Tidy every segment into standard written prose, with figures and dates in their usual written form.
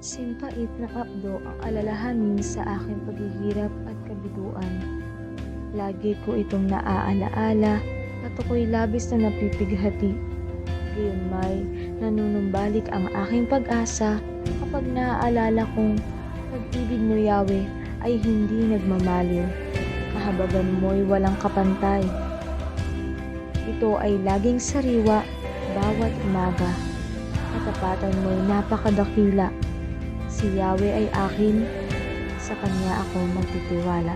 Simpait na abdo ang alalahanin sa aking paghihirap at kabiduan. Lagi ko itong naaalaala at ako'y labis na napipighati. Gayunmay, nanunumbalik ang aking pag-asa kapag naaalala kong pag-ibig mo, Yahweh, ay hindi nagmamaliw. Kahabagan mo'y walang kapantay. Ito ay laging sariwa bawat umaga. Katapatan mo'y napakadakila. Si Yahweh ay akin, sa Kanya ako magtitiwala.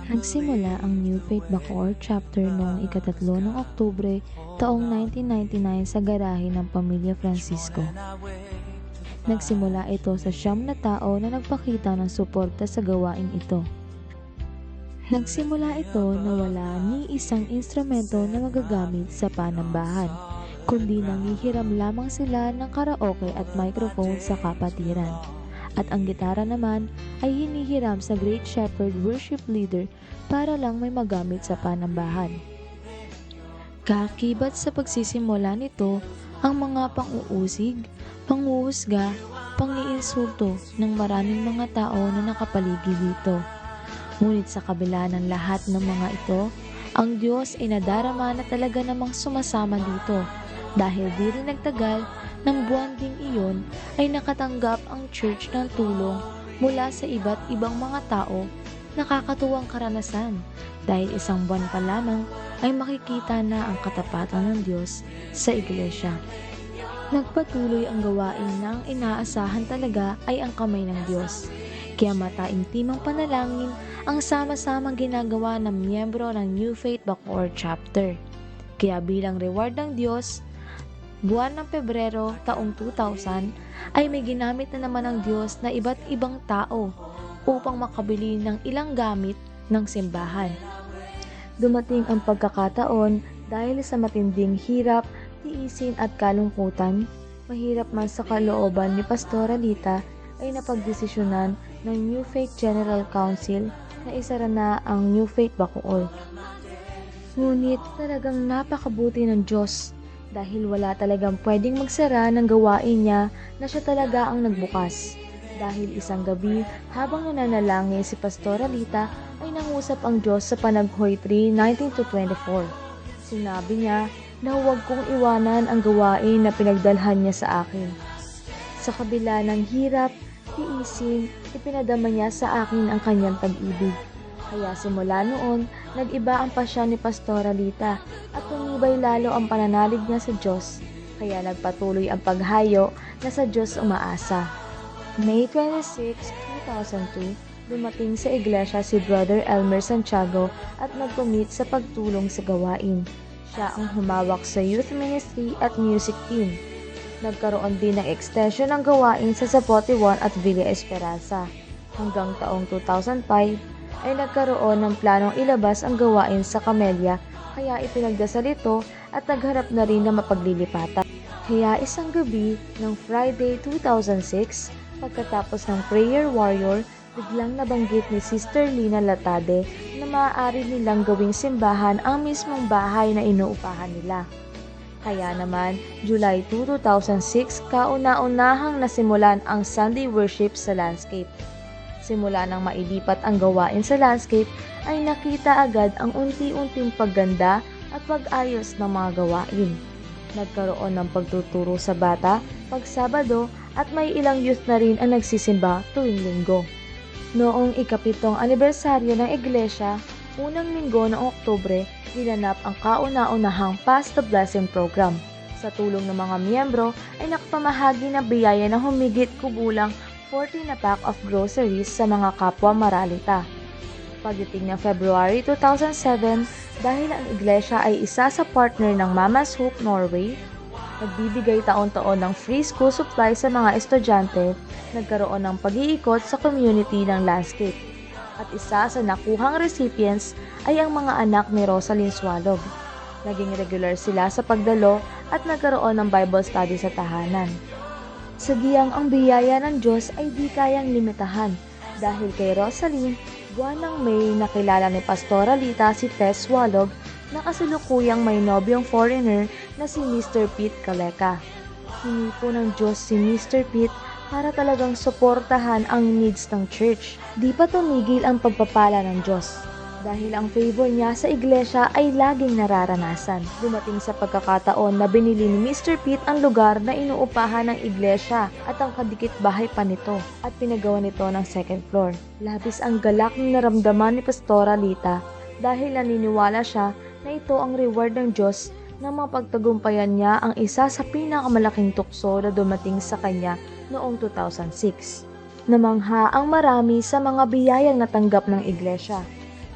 Nagsimula ang New Faith Bacoor chapter noong ika-3 ng Oktubre taong 1999 sa garahe ng pamilya Francisco. Nagsimula ito sa 9 na tao na nagpakita ng suporta sa gawaing ito. Nagsimula ito na wala ni isang instrumento na magagamit sa panambahan, kundi nangihiram lamang sila ng karaoke at microphone sa kapatiran. At ang gitara naman ay hinihiram sa Great Shepherd worship leader para lang may magamit sa panambahan. Kakibat sa pagsisimula nito ang mga pang-uusig, panghuhusga, pang-iinsulto ng maraming mga tao na nakapaligid dito. Ngunit sa kabila ng lahat ng mga ito, ang Diyos ay nadarama na talaga namang sumasama dito dahil di rin nagtagal ng buwan ding iyon ay nakatanggap ang church ng tulong mula sa iba't ibang mga tao. Nakakatuwang karanasan dahil isang buwan pa lamang ay makikita na ang katapatan ng Diyos sa iglesia. Nagpatuloy ang gawain na ang inaasahan talaga ay ang kamay ng Diyos. Kaya mataimtimang panalangin ang sama-samang ginagawa ng miyembro ng New Faith Bacoor chapter. Kaya bilang reward ng Diyos, buwan ng Pebrero taong 2000 ay may ginamit na naman ng Diyos na iba't ibang tao upang makabili ng ilang gamit ng simbahan. Dumating ang pagkakataon dahil sa matinding hirap, tiisin at kalungkutan, mahirap man sa kalooban ni Pastora Lita ay napagdesisyonan ng New Faith General Council na isara na ang New Faith Bacoor. Ngunit talagang napakabuti ng Diyos dahil wala talagang pwedeng magsara ng gawain niya na siya talaga ang nagbukas. Dahil isang gabi habang nananalangin si Pastora Lita ay nangusap ang Diyos sa Panaghoy 3:19-24. Sinabi niya na huwag kong iwanan ang gawain na pinagdalhan niya sa akin. Sa kabila ng hirap, tiisin, ipinadama niya sa akin ang kanyang pag-ibig. Kaya simula noon, nag-iba ang pasya ni Pastora Lita at tumibay lalo ang pananalig niya sa Diyos. Kaya nagpatuloy ang paghayo na sa Diyos umaasa. May 26, 2002, dumating sa iglesia si Brother Elmer Santiago at nag-commit sa pagtulong sa gawain. Siya ang humawak sa youth ministry at music team. Nagkaroon din ng extension ng gawain sa Zapote 1 at Villa Esperanza. Hanggang taong 2005, ay nagkaroon ng planong ilabas ang gawain sa Camellia, kaya ipinagdasal ito at nagharap na rin na mapaglilipatan. Kaya isang gabi ng Friday 2006, pagkatapos ng prayer warrior, biglang nabanggit ni Sister Lina Latade na maaari nilang gawing simbahan ang mismong bahay na inuupahan nila. Kaya naman, July 2, 2006, kauna-unahang nasimulan ang Sunday worship sa landscape. Simula nang mailipat ang gawain sa landscape, ay nakita agad ang unti-unting pagganda at pag-ayos ng mga gawain. Nagkaroon ng pagtuturo sa bata, pag-Sabado, at may ilang youth na rin ang nagsisimba tuwing linggo. Noong ika-7 anibersaryo ng iglesia, unang linggo ng Oktubre, ginanap ang kauna-unahang Pass the Blessing program. Sa tulong ng mga miyembro ay nakapamahagi ng biyaya na humigit kubulang 40 na pack of groceries sa mga kapwa Maralita. Pagdating ng February 2007, dahil ang iglesia ay isa sa partner ng Mama's Hope Norway, nagbibigay taon-taon ng free school supply sa mga estudyante, nagkaroon ng pag-iikot sa community ng landscape. At isa sa nakuhang recipients ay ang mga anak ni Rosalyn Swalog. Naging regular sila sa pagdalo at nagkaroon ng Bible study sa tahanan. Sadyang ang biyaya ng Diyos ay di kayang limitahan dahil kay Rosaline, buwan ng May nakilala ni Pastora Lita si Tess Walog na kasalukuyang may nobyong foreigner na si Mr. Pete Calleca. Hingi po ng Diyos si Mr. Pete para talagang suportahan ang needs ng church. Di pa tumigil ang pagpapala ng Diyos dahil ang favor niya sa iglesia ay laging nararanasan. Dumating sa pagkakataon na binili ni Mr. Pete ang lugar na inuupahan ng iglesia at ang kadikit bahay pa nito at pinagawa nito ng second floor. Labis ang galak na naramdaman ni Pastora Lita dahil naniniwala siya na ito ang reward ng Diyos na mapagtagumpayan niya ang isa sa pinakamalaking tukso na dumating sa kanya noong 2006. Namangha ang marami sa mga biyayang natanggap ng iglesia.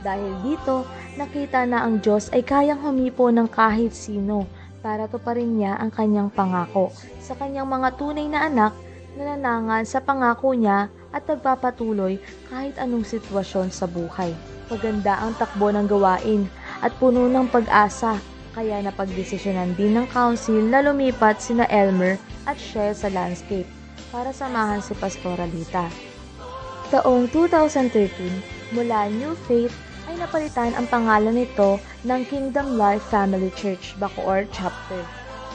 Dahil dito, nakita na ang Diyos ay kayang humipo ng kahit sino para tuparin niya ang kanyang pangako sa kanyang mga tunay na anak na nanangan sa pangako niya at nagpapatuloy kahit anong sitwasyon sa buhay. Maganda ang takbo ng gawain at puno ng pag-asa, kaya napagdesisyonan din ng council na lumipat sina Elmer at Shell sa landscape para samahan si Pastora Lita. Taong 2013, mula New Faith ay napalitan ang pangalan nito ng Kingdom Life Family Church, Bacoor Chapter.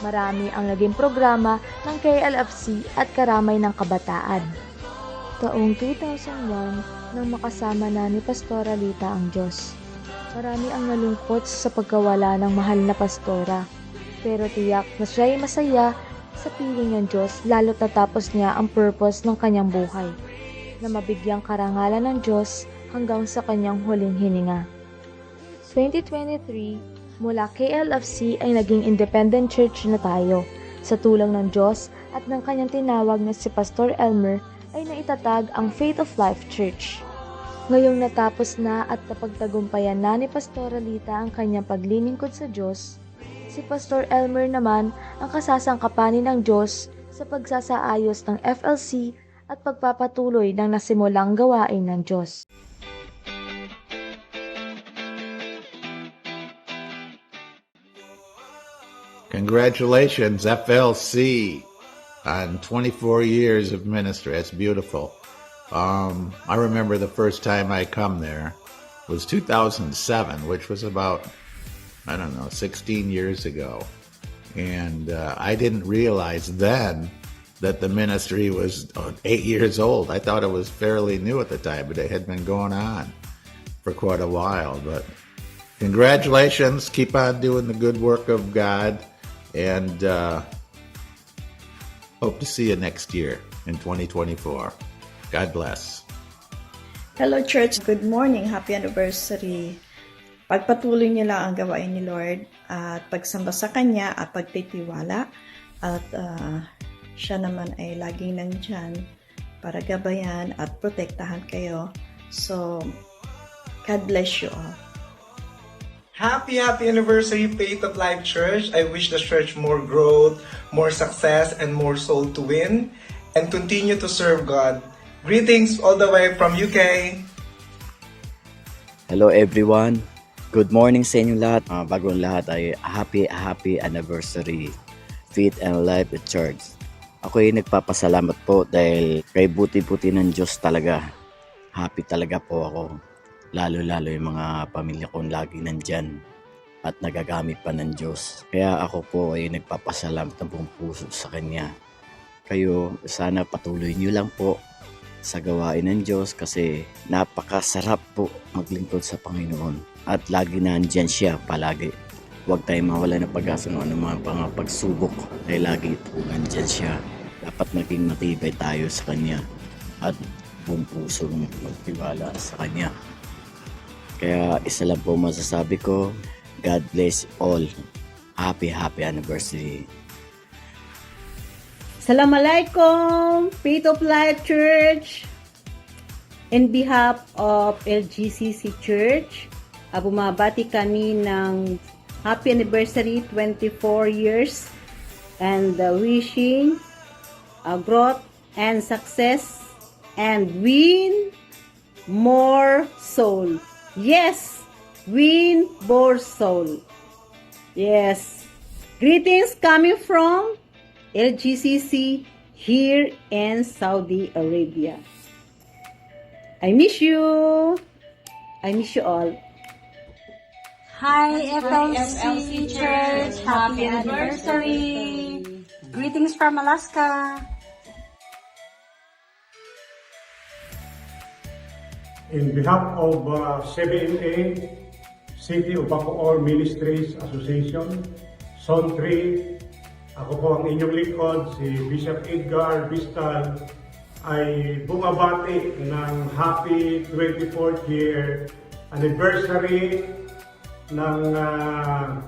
Marami ang naging programa ng KLFC at karamay ng kabataan. Taong 2001, nang makasama na ni Pastora Lita ang Diyos. Marami ang nalungkot sa pagkawala ng mahal na pastora. Pero tiyak na siya ay masaya sa piling ng Diyos lalo't natapos niya ang purpose ng kanyang buhay, na mabigyang karangalan ng Diyos hanggang sa kanyang huling hininga. 2023, mula KLFC ay naging independent church na tayo. Sa tulong ng Diyos at ng kanyang tinawag na si Pastor Elmer ay naitatag ang Faith of Life Church. Ngayong natapos na at napagtagumpayan na ni Pastora Lita ang kanyang paglilingkod sa Diyos, si Pastor Elmer naman ang kasasangkapanin ng Diyos sa pagsasaayos ng FLC at pagpapatuloy ng nasimulang gawain ng Diyos. Congratulations, FLC, on 24 years of ministry. It's beautiful. I remember the first time I come there was 2007, which was about, 16 years ago. And I didn't realize then that the ministry was 8 years old. I thought it was fairly new at the time, but it had been going on for quite a while. But congratulations. Keep on doing the good work of God. And hope to see you next year in 2024. God bless. Hello church, good morning, happy anniversary. Pagpatuloy niyo lang ang gawain ni Lord at pagsamba sa Kanya at pagtitiwala at siya naman ay laging nandyan para gabayan at protektahan kayo. So, God bless you all. Happy anniversary, Faith of Life Church. I wish the church more growth, more success, and more soul to win, and continue to serve God. Greetings all the way from UK. Hello everyone. Good morning sa inyong lahat. Bago ang lahat ay happy anniversary Faith and Life Church. Ako ay nagpapasalamat po dahil kay buti-buti ng Diyos talaga. Happy talaga po ako. Lalo-lalo yung mga pamilya kong lagi nandyan at nagagamit pa ng Diyos. Kaya ako po ay nagpapasalamat ng buong puso sa Kanya. Kayo, sana patuloy nyo lang po sa gawain ng Diyos kasi napakasarap po maglingkod sa Panginoon at lagi nandyan siya palagi. Huwag tayong mawala ng pag-asa ng mga pagsubok dahil lagi po nandyan siya. Dapat maging matibay tayo sa Kanya at buong pusong magtiwala sa Kanya. Kaya isa lang po masasabi ko, God bless all. Happy anniversary. Assalamualaikum, Faith of Life Church. In behalf of LGCC Church, bumabati kami ng happy anniversary 24 years and wishing growth and success and win more soul. Yes, win more soul. Yes. Greetings coming from LGCC here in Saudi Arabia. I miss you. I miss you all. Hi, FLC Church! Happy anniversary! Greetings from Alaska! In behalf of CBMA, City of Bacoor Ministries Association, Zone 3, ako po ang inyong lingkod, si Bishop Edgar Bistal, ay bumabati ng happy 24th year anniversary ng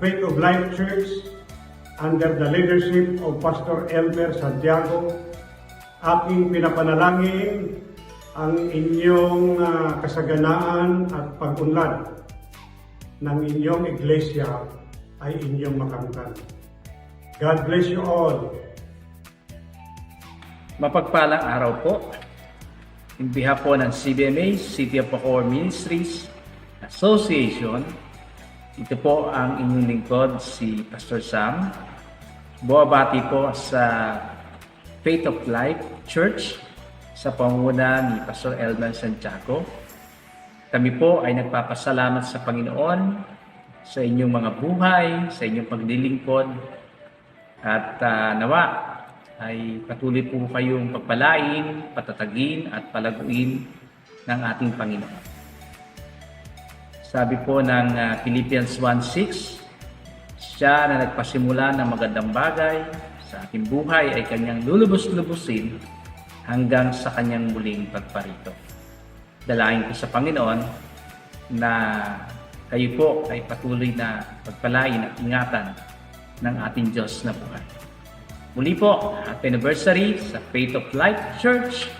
Faith of Life Church under the leadership of Pastor Elmer Santiago. Aking pinapanalangin ang inyong kasaganaan at pag-unlad ng inyong iglesia ay inyong makamtan. God bless you all. Mapagpalang araw po. In behalf po ng CBMA, City of Bacoor Ministries Association, ito po ang inyong lingkod, si Pastor Sam. Buwabati po sa Faith of Life Church sa pangunguna ni Pastor Elmer Santiago. Kami po ay nagpapasalamat sa Panginoon sa inyong mga buhay, sa inyong paglilingkod, at nawa ay patuloy po kayong pagpalain, patatagin at palaguin ng ating Panginoon. Sabi po ng Philippians 1:6, siya na nagpasimula ng magandang bagay sa ating buhay ay kanyang lulubos-lubusin hanggang sa kanyang muling pagparito. Dalain ko sa Panginoon na kayo po ay patuloy na pagpalain at ingatan ng ating Diyos na buhay. Muli po, happy anniversary sa Faith of Life Church,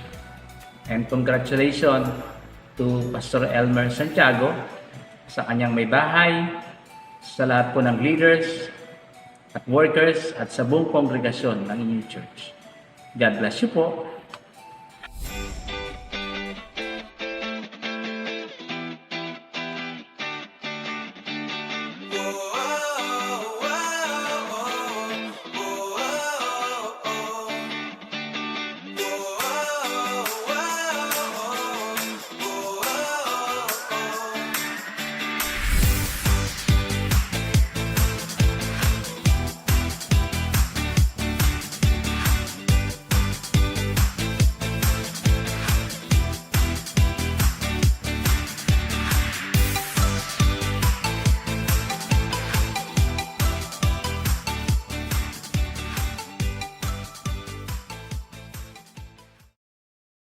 and congratulations to Pastor Elmer Santiago sa kanyang may bahay, sa lahat po ng leaders at workers at sa buong kongregasyon ng inyong church. God bless you po.